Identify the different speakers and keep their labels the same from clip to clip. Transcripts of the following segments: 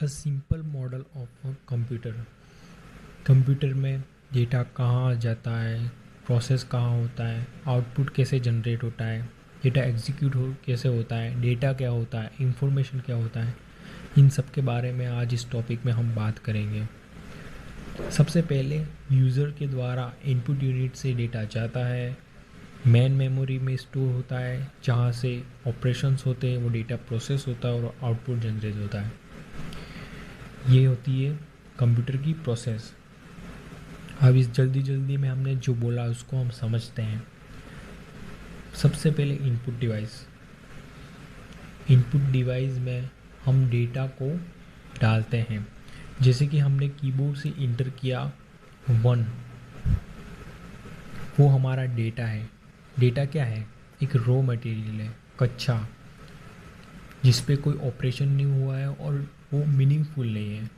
Speaker 1: A simple model of a computer. Computer में data कहाँ जाता है, प्रोसेस कहाँ होता है, आउटपुट कैसे जनरेट होता है, डेटा एग्जीक्यूट हो कैसे होता है, डेटा क्या होता है, इंफॉर्मेशन क्या होता है, इन सब के बारे में आज इस टॉपिक में हम बात करेंगे। सबसे पहले यूज़र के द्वारा इनपुट यूनिट से डेटा जाता है, मेन मेमोरी में स्टोर होता है, जहाँ से ऑपरेशंस होते हैं, वो डेटा प्रोसेस होता है और आउटपुट जनरेट होता है। ये होती है कंप्यूटर की प्रोसेस। अब इस जल्दी में हमने जो बोला उसको हम समझते हैं। सबसे पहले इनपुट डिवाइस में हम डेटा को डालते हैं। जैसे कि हमने कीबोर्ड से इंटर किया 1, वो हमारा डेटा है। डेटा क्या है? एक रॉ मटेरियल है, कच्चा, जिस पे कोई ऑपरेशन नहीं हुआ है और वो मीनिंगफुल नहीं है।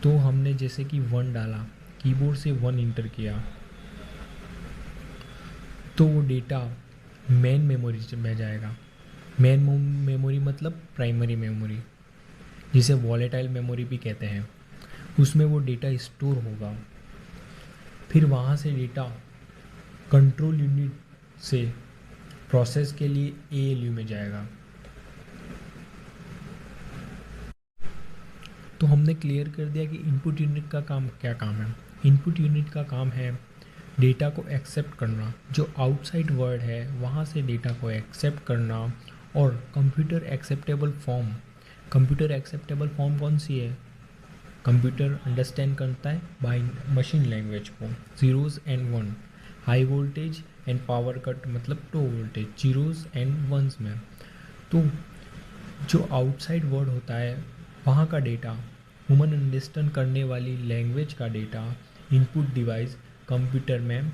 Speaker 1: तो हमने जैसे कि 1 डाला, कीबोर्ड से 1 इंटर किया, तो वो डेटा मेन मेमोरी में जाएगा। मेन मेमोरी मतलब प्राइमरी मेमोरी, जिसे वॉलेटाइल मेमोरी भी कहते हैं। उसमें वो डेटा स्टोर होगा। फिर वहाँ से डेटा कंट्रोल यूनिट से प्रोसेस के लिए एएलयू में जाएगा। तो हमने क्लियर कर दिया कि इनपुट यूनिट का क्या काम है। इनपुट यूनिट का काम है डेटा को एक्सेप्ट करना, जो आउटसाइड वर्ल्ड है वहाँ से डेटा को एक्सेप्ट करना, और कंप्यूटर एक्सेप्टेबल फॉर्म कौन सी है? कंप्यूटर अंडरस्टैंड करता है बाय मशीन लैंग्वेज को, zeros and one, high voltage and power cut मतलब low voltage, zeros and ones में। तो जो आउटसाइड वर्ल्ड होता है वहाँ का डेटा, ह्यूमन अंडरस्टैंड करने वाली लैंग्वेज का डेटा इनपुट डिवाइस कंप्यूटर में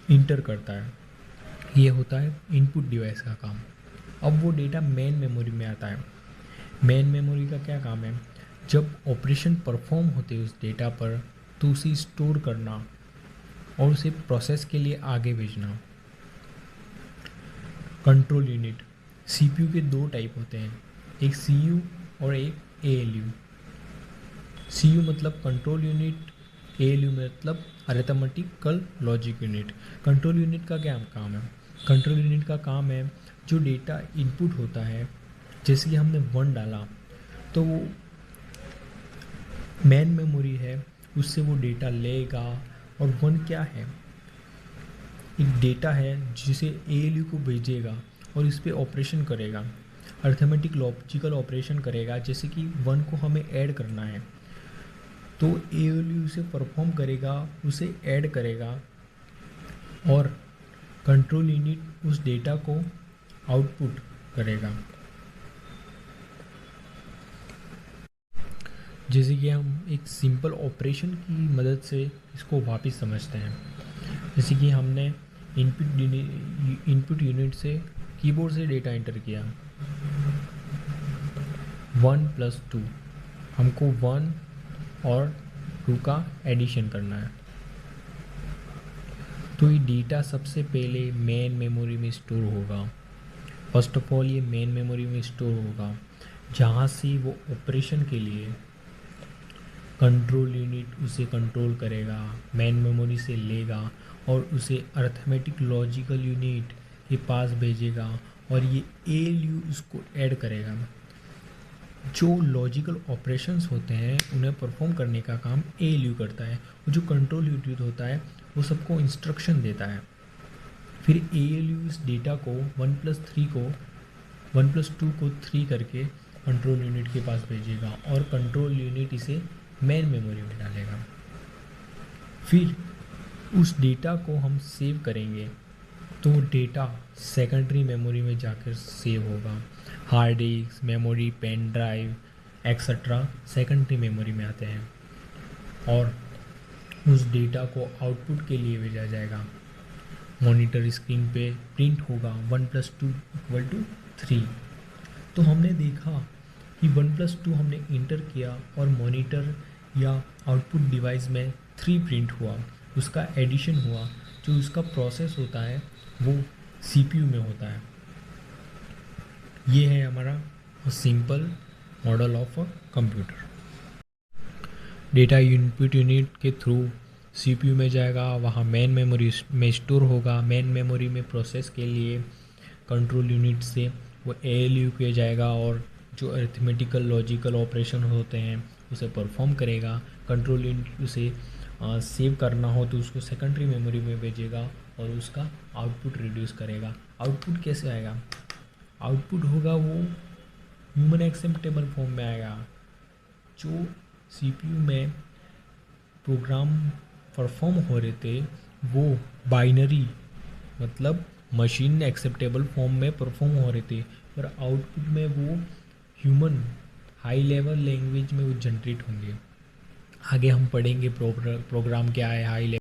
Speaker 1: इंटर करता है। ये होता है इनपुट डिवाइस का काम। अब वो डेटा मेन मेमोरी में आता है। मेन मेमोरी का क्या काम है? जब ऑपरेशन परफॉर्म होते हैं उस डेटा पर, तो उसे स्टोर करना और उसे प्रोसेस के लिए आगे भेजना। कंट्रोल यूनिट, सीपीयू के 2 टाइप होते हैं, एक सीयू और एक एएलयू। सीयू मतलब कंट्रोल यूनिट, एएलयू मतलब arithmetical logic unit. Control unit का क्या काम है? कंट्रोल यूनिट का काम है जो डेटा इनपुट होता है, जैसे कि हमने 1 डाला, तो वो मेन मेमोरी है, उससे वो डेटा लेगा। और 1 क्या है? एक डेटा है जिसे एएलयू को भेजेगा और इस पर ऑपरेशन करेगा, अरिथमेटिक लॉजिकल ऑपरेशन करेगा। जैसे कि 1 को हमें ऐड करना है, तो एएलयू उसे परफॉर्म करेगा, उसे ऐड करेगा, और कंट्रोल यूनिट उस डेटा को आउटपुट करेगा। जैसे कि हम एक सिंपल ऑपरेशन की मदद से इसको वापस समझते हैं। जैसे कि हमने इनपुट यूनिट से कीबोर्ड से डेटा एंटर किया 1 + 2, हमको 1 और 2 का एडिशन करना है। तो ये डेटा सबसे पहले मेन मेमोरी में स्टोर होगा। फर्स्ट ऑफ ऑल ये मेन मेमोरी में स्टोर होगा, जहाँ से वो ऑपरेशन के लिए कंट्रोल यूनिट उसे कंट्रोल करेगा, मेन मेमोरी से लेगा और उसे अरिथमेटिक लॉजिकल यूनिट के पास भेजेगा, और ये एएलयू उसको ऐड करेगा। जो लॉजिकल ऑपरेशंस होते हैं उन्हें परफॉर्म करने का काम एएलयू करता है, और जो कंट्रोल यूनिट होता है वो सबको इंस्ट्रक्शन देता है। फिर एएलयू इस डेटा को 1 + 2 को 3 करके कंट्रोल यूनिट के पास भेजेगा, और कंट्रोल यूनिट इसे मेन मेमोरी में डालेगा। फिर उस डेटा को हम सेव करेंगे, तो डेटा सेकेंडरी मेमोरी में जाकर सेव होगा। Hard disk, memory, pen drive etcetera secondary memory में आते हैं, और उस डेटा को आउटपुट के लिए भेजा जाएगा। मॉनिटर स्क्रीन पे प्रिंट होगा 1 + 2 = 3। तो हमने देखा कि 1 + 2 हमने इंटर किया और मॉनिटर या आउटपुट डिवाइस में 3 प्रिंट हुआ, उसका एडिशन हुआ। जो उसका प्रोसेस होता है वो सीपीयू में होता है। ये है हमारा simple model of a computer. Data input unit के थ्रू सीपीयू में जाएगा, वहाँ मेन मेमोरी में स्टोर होगा। मेन मेमोरी में प्रोसेस के लिए कंट्रोल यूनिट से वो एएलयू पे जाएगा और जो अरिथमेटिकल लॉजिकल ऑपरेशन होते हैं उसे परफॉर्म करेगा। कंट्रोल यूनिट उसे सेव करना हो तो उसको सेकेंडरी मेमोरी में भेजेगा और उसका आउटपुट रिड्यूस करेगा। आउटपुट कैसे आएगा? आउटपुट होगा वो ह्यूमन एक्सेप्टेबल फॉर्म में आएगा। जो सीपीयू में प्रोग्राम परफॉर्म हो रहे थे वो बाइनरी मतलब मशीन एक्सेप्टेबल फॉर्म में परफॉर्म हो रहे थे, पर आउटपुट में वो ह्यूमन हाई लेवल लैंग्वेज में वो जनरेट होंगे। आगे हम पढ़ेंगे प्रोग्राम क्या है हाई लेवल